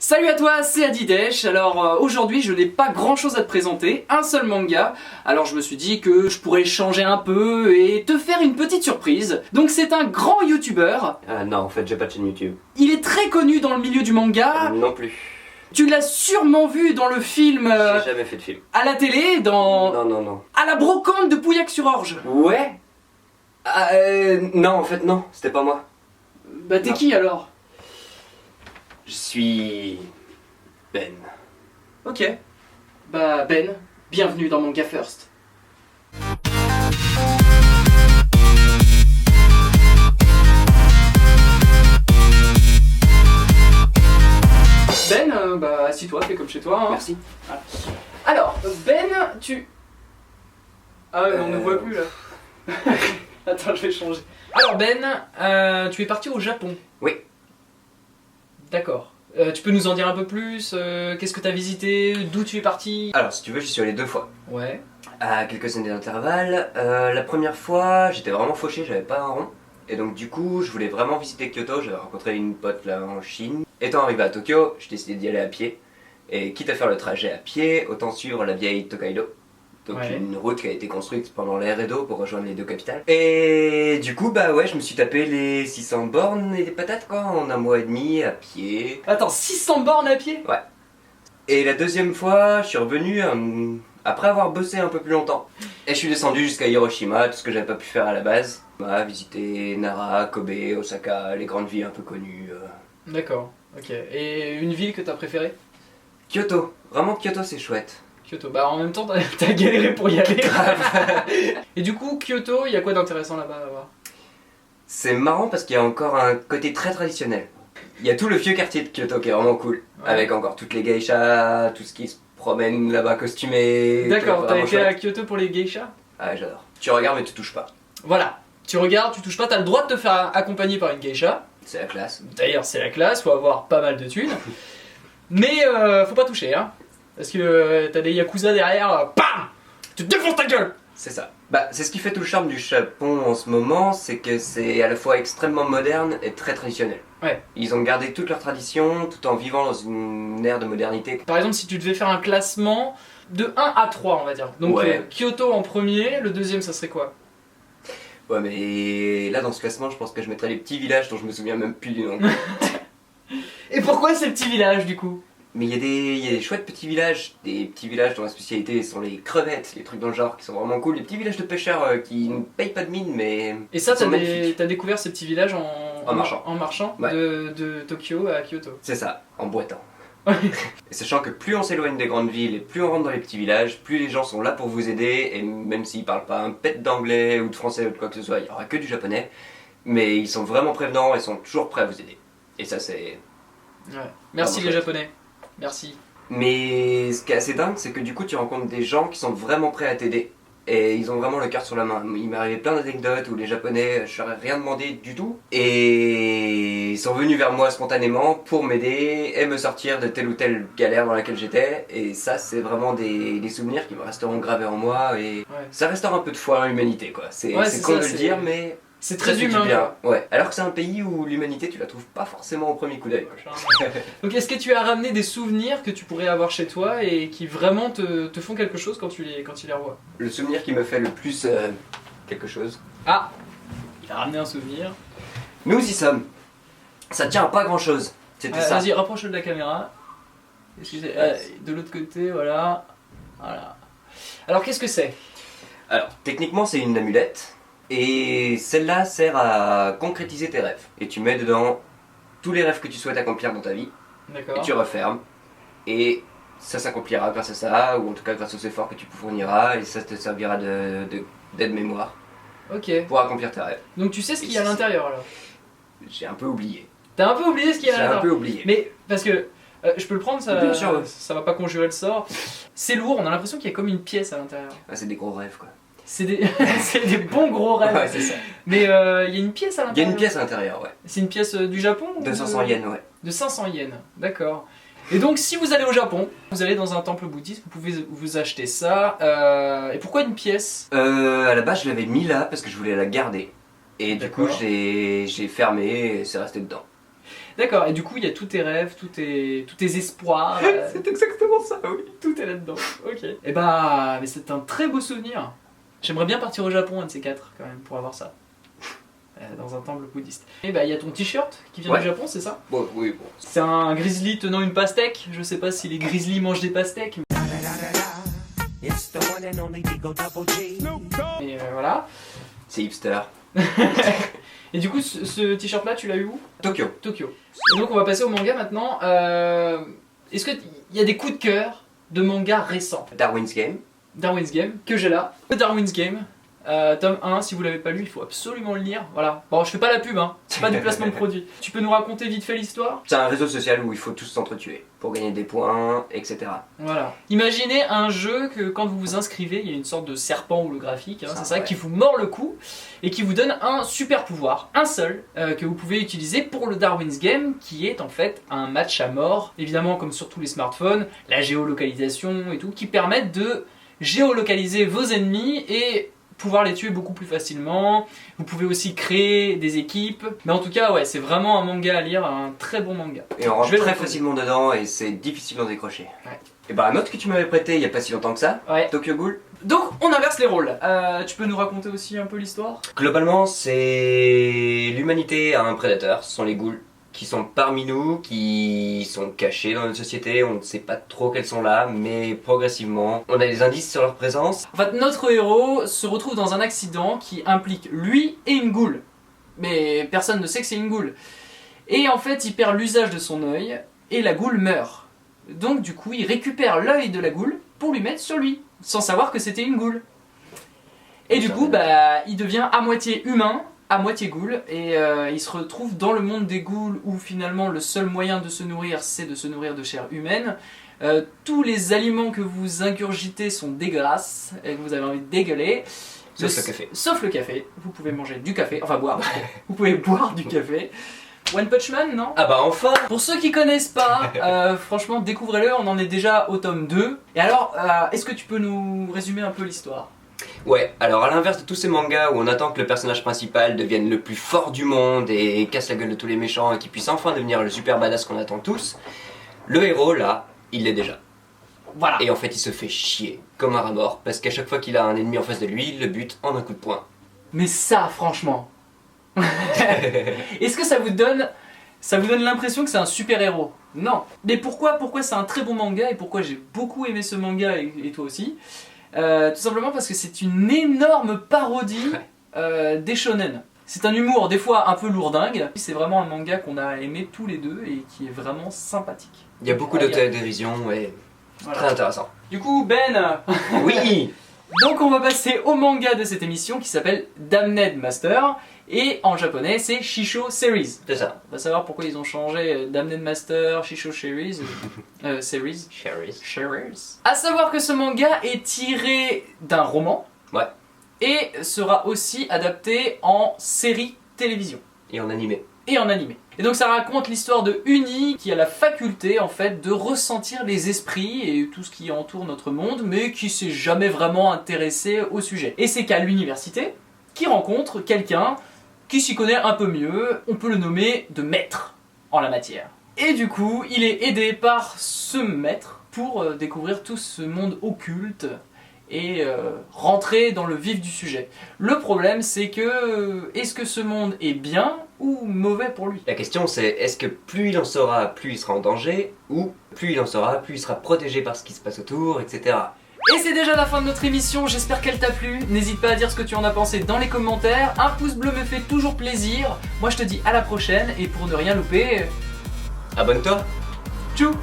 Salut à toi, c'est Adidesh. Alors aujourd'hui je n'ai pas grand chose à te présenter, un seul manga. Alors je me suis dit que je pourrais changer un peu et te faire une petite surprise. Donc c'est un grand youtubeur. Non, en fait j'ai pas de chaîne YouTube. Il est très connu dans le milieu du manga. Non plus. Tu l'as sûrement vu dans le film J'ai jamais fait de film. à la télé, dans... Non. à la brocante de Pauillac-sur-Orge. Ouais. Non, en fait non, c'était pas moi. Bah t'es Non. qui alors? Je suis... Ben. Ok. Bah Ben, bienvenue dans Manga First. Ben, bah assis-toi, fais comme chez toi. Hein. Merci. Alors, Ben, tu... Ah ouais, on ne voit plus là. Attends, je vais changer. Alors Ben, tu es parti au Japon. Oui. D'accord. Tu peux nous en dire un peu plus? Qu'est-ce que tu as visité? D'où tu es parti? Alors si tu veux, j'y suis allé 2 fois. Ouais. À quelques semaines d'intervalle. La première fois, j'étais vraiment fauché, j'avais pas un rond. Et donc du coup, je voulais vraiment visiter Kyoto, j'avais rencontré une pote là en Chine. Étant arrivé à Tokyo, j'ai décidé d'y aller à pied. Et quitte à faire le trajet à pied, autant suivre la vieille Tokaido. Donc Ouais. une route qui a été construite pendant l'ère Edo pour rejoindre les deux capitales. Et du coup, bah ouais, je me suis tapé les 600 bornes et des patates quoi, en un mois et demi à pied. Attends, 600 bornes à pied? Et la deuxième fois, je suis revenu après avoir bossé un peu plus longtemps. Et je suis descendu jusqu'à Hiroshima, tout ce que j'avais pas pu faire à la base. Bah, visiter Nara, Kobe, Osaka, les grandes villes un peu connues. D'accord, ok. Et une ville que t'as préférée? Kyoto, vraiment Kyoto c'est chouette. Kyoto. Bah en même temps, t'as galéré pour y aller. Et du coup, Kyoto, il y a quoi d'intéressant là-bas à voir? C'est marrant parce qu'il y a encore un côté très traditionnel. Il y a tout le vieux quartier de Kyoto qui est vraiment cool. Ouais. Avec encore toutes les geishas, tout ce qui se promène là-bas costumé. D'accord, t'as vraiment été à chouette. Kyoto pour les geishas? Ah j'adore. Tu regardes mais tu touches pas. Voilà. Tu regardes, tu touches pas, t'as le droit de te faire accompagner par une geisha. C'est la classe. D'ailleurs, c'est la classe, faut avoir pas mal de thunes. Mais faut pas toucher, hein. Parce que t'as des yakuza derrière, PAM! Tu te défonces ta gueule! C'est ça. Bah, c'est ce qui fait tout le charme du Japon en ce moment, c'est que c'est à la fois extrêmement moderne et très traditionnel. Ouais. Ils ont gardé toutes leurs traditions tout en vivant dans une ère de modernité. Par exemple, si tu devais faire un classement de 1 à 3, on va dire. Donc Ouais. Kyoto en premier, le deuxième, ça serait quoi? Ouais, mais là dans ce classement, je pense que je mettrais les petits villages dont je me souviens même plus du nom. Et pourquoi ces petits villages du coup? Mais il y a des chouettes petits villages dont la spécialité sont les crevettes, les trucs dans le genre qui sont vraiment cool, les petits villages de pêcheurs qui ne payent pas de mine mais Et ça, qui sont magnifiques. t'as découvert ces petits villages En marchant. En marchant Ouais. de Tokyo à Kyoto. C'est ça, en boitant. Et sachant que plus on s'éloigne des grandes villes et plus on rentre dans les petits villages, plus les gens sont là pour vous aider, et même s'ils parlent pas un pet d'anglais ou de français ou de quoi que ce soit, il y aura que du japonais, mais ils sont vraiment prévenants et sont toujours prêts à vous aider. Et ça c'est... Ouais. Merci Vraiment les chouette. japonais. Merci. Mais ce qui est assez dingue, c'est que du coup tu rencontres des gens qui sont vraiment prêts à t'aider. Et ils ont vraiment le cœur sur la main. Il m'est arrivé plein d'anecdotes où les japonais, je leur ai rien demandé du tout. Et ils sont venus vers moi spontanément pour m'aider et me sortir de telle ou telle galère dans laquelle j'étais. Et ça, c'est vraiment des souvenirs qui me resteront gravés en moi. Et Ouais. ça restaure un peu de foi en l'humanité, quoi. C'est Ouais, c'est c'est con ça, de le c'est- dire, mais C'est ça très fait du humain. bien. Ouais. Alors que c'est un pays où l'humanité, tu la trouves pas forcément au premier coup d'œil. Donc est-ce que tu as ramené des souvenirs que tu pourrais avoir chez toi et qui vraiment te font quelque chose quand tu les revois? Le souvenir qui me fait le plus quelque chose. Ah, il a ramené un souvenir. Nous y sommes. Ça tient à pas grand chose. C'était ça. Vas-y, rapproche-le de la caméra. Excusez, de l'autre côté, voilà. Voilà. Alors qu'est-ce que c'est? Alors, techniquement, c'est une amulette. Et celle-là sert à concrétiser tes rêves. Et tu mets dedans tous les rêves que tu souhaites accomplir dans ta vie. Et D'accord. tu refermes. Et ça s'accomplira grâce à ça, ou en tout cas grâce aux efforts que tu fourniras. Et ça te servira d'aide-mémoire Ok. pour accomplir tes rêves. Donc tu sais ce qu'il y a à l'intérieur alors? J'ai un peu oublié. T'as un peu oublié ce qu'il y a à J'ai un l'intérieur. peu oublié. Mais parce que je peux le prendre, ça, Bien sûr, ouais. ça va pas conjurer le sort. C'est lourd, on a l'impression qu'il y a comme une pièce à l'intérieur. Ah, c'est des gros rêves, quoi. C'est des, c'est des bons gros rêves. Ouais, c'est ça. Mais il y a une pièce à Il y a l'intérieur. une pièce à l'intérieur, ouais. C'est une pièce du Japon ou De 500 yens, ouais. De 500 yens, d'accord. Et donc si vous allez au Japon, vous allez dans un temple bouddhiste, vous pouvez vous acheter ça. Et pourquoi une pièce? À la base, je l'avais mis là parce que je voulais la garder. Et du coup, D'accord. j'ai fermé et c'est resté dedans. D'accord, et du coup il y a tous tes rêves, tous tes espoirs. C'est exactement ça, oui. Tout est là-dedans. Ok. Et bah, mais c'est un très beau souvenir. J'aimerais bien partir au Japon, un de ces quatre, quand même, pour avoir ça. Dans un temple bouddhiste. Et bah, il y a ton t-shirt qui vient du Japon, c'est ça? Bon, oui, bon. C'est un grizzly tenant une pastèque. Je sais pas si les grizzlies mangent des pastèques. Et voilà. C'est hipster. Et du coup, ce t-shirt-là, tu l'as eu où? Tokyo. Tokyo. Et donc, on va passer au manga maintenant. Est-ce qu'il y a des coups de cœur de mangas récents? Darwin's Game. Darwin's Game, que j'ai là. Darwin's Game, tome 1, si vous l'avez pas lu, il faut absolument le lire. Voilà. Bon, je fais pas la pub, hein. C'est pas du placement de produit. Tu peux nous raconter vite fait l'histoire? C'est un réseau social où il faut tous s'entretuer pour gagner des points, etc. Voilà. Imaginez un jeu que quand vous vous inscrivez, il y a une sorte de serpent ou le graphique, hein, c'est ça, ouais. qui vous mord le cou et qui vous donne un super pouvoir, un seul, que vous pouvez utiliser pour le Darwin's Game, qui est en fait un match à mort, évidemment comme sur tous les smartphones, la géolocalisation et tout, qui permettent de géolocaliser vos ennemis et pouvoir les tuer beaucoup plus facilement. Vous pouvez aussi créer des équipes. Mais en tout cas, ouais, c'est vraiment un manga à lire, un très bon manga. Et on rentre Je vais le très recommander. facilement dedans et c'est difficile d'en décrocher. Ouais. Et bah un autre que tu m'avais prêté il y a pas si longtemps que ça, Ouais. Tokyo Ghoul. Donc, on inverse les rôles. Tu peux nous raconter aussi un peu l'histoire? Globalement, c'est l'humanité a un prédateur, ce sont les ghouls, qui sont parmi nous, qui sont cachés dans notre société, on ne sait pas trop qu'elles sont là, mais progressivement, on a des indices sur leur présence. En fait, notre héros se retrouve dans un accident qui implique lui et une goule. Mais personne ne sait que c'est une goule. Et en fait, il perd l'usage de son œil et la goule meurt. Donc du coup, il récupère l'œil de la goule pour lui mettre sur lui, sans savoir que c'était une goule. Et du coup, bah, il devient à moitié humain, à moitié goule, et il se retrouve dans le monde des ghouls où finalement le seul moyen de se nourrir, c'est de se nourrir de chair humaine. Tous les aliments que vous ingurgitez sont dégueulasses, et que vous avez envie de dégueuler. Sauf le café. Sauf le café. Vous pouvez manger du café, enfin boire. Vous pouvez boire du café. One Punch Man, non? Ah bah enfin! Pour ceux qui connaissent pas, franchement découvrez-le, on en est déjà au tome 2. Et alors, est-ce que tu peux nous résumer un peu l'histoire? Ouais, alors à l'inverse de tous ces mangas où on attend que le personnage principal devienne le plus fort du monde et casse la gueule de tous les méchants et qu'il puisse enfin devenir le super badass qu'on attend tous, le héros là, il l'est déjà. Voilà. Et en fait il se fait chier, comme un rat mort, parce qu'à chaque fois qu'il a un ennemi en face de lui, il le bute en un coup de poing. Mais ça, franchement, est-ce que ça vous donne l'impression que c'est un super héros? Non. Mais pourquoi c'est un très bon manga et pourquoi j'ai beaucoup aimé ce manga et toi aussi? Tout simplement parce que c'est une énorme parodie des shonen. C'est un humour des fois un peu lourdingue. C'est vraiment un manga qu'on a aimé tous les deux et qui est vraiment sympathique. Il y a beaucoup d'autodérision et Voilà. très intéressant. Du coup, Ben, Oui! donc on va passer au manga de cette émission qui s'appelle Damned Master et en japonais c'est Shisho Series. C'est ça. On va savoir pourquoi ils ont changé Damned Master, Shisho Series. Series. Cherries. A savoir que ce manga est tiré d'un roman. Ouais. Et sera aussi adapté en série télévision. Et en animé. Et en animé. Et donc ça raconte l'histoire de Uni qui a la faculté en fait de ressentir les esprits et tout ce qui entoure notre monde, mais qui s'est jamais vraiment intéressé au sujet. Et c'est qu'à l'université qu'il rencontre quelqu'un qui s'y connaît un peu mieux, on peut le nommer de maître en la matière. Et du coup, il est aidé par ce maître pour découvrir tout ce monde occulte et rentrer dans le vif du sujet. Le problème c'est que, est-ce que ce monde est bien ou mauvais pour lui? La question c'est, est-ce que plus il en saura, plus il sera en danger, ou plus il en saura, plus il sera protégé par ce qui se passe autour, etc. Et c'est déjà la fin de notre émission, j'espère qu'elle t'a plu. N'hésite pas à dire ce que tu en as pensé dans les commentaires. Un pouce bleu me fait toujours plaisir. Moi je te dis à la prochaine et pour ne rien louper, Abonne-toi! tchou!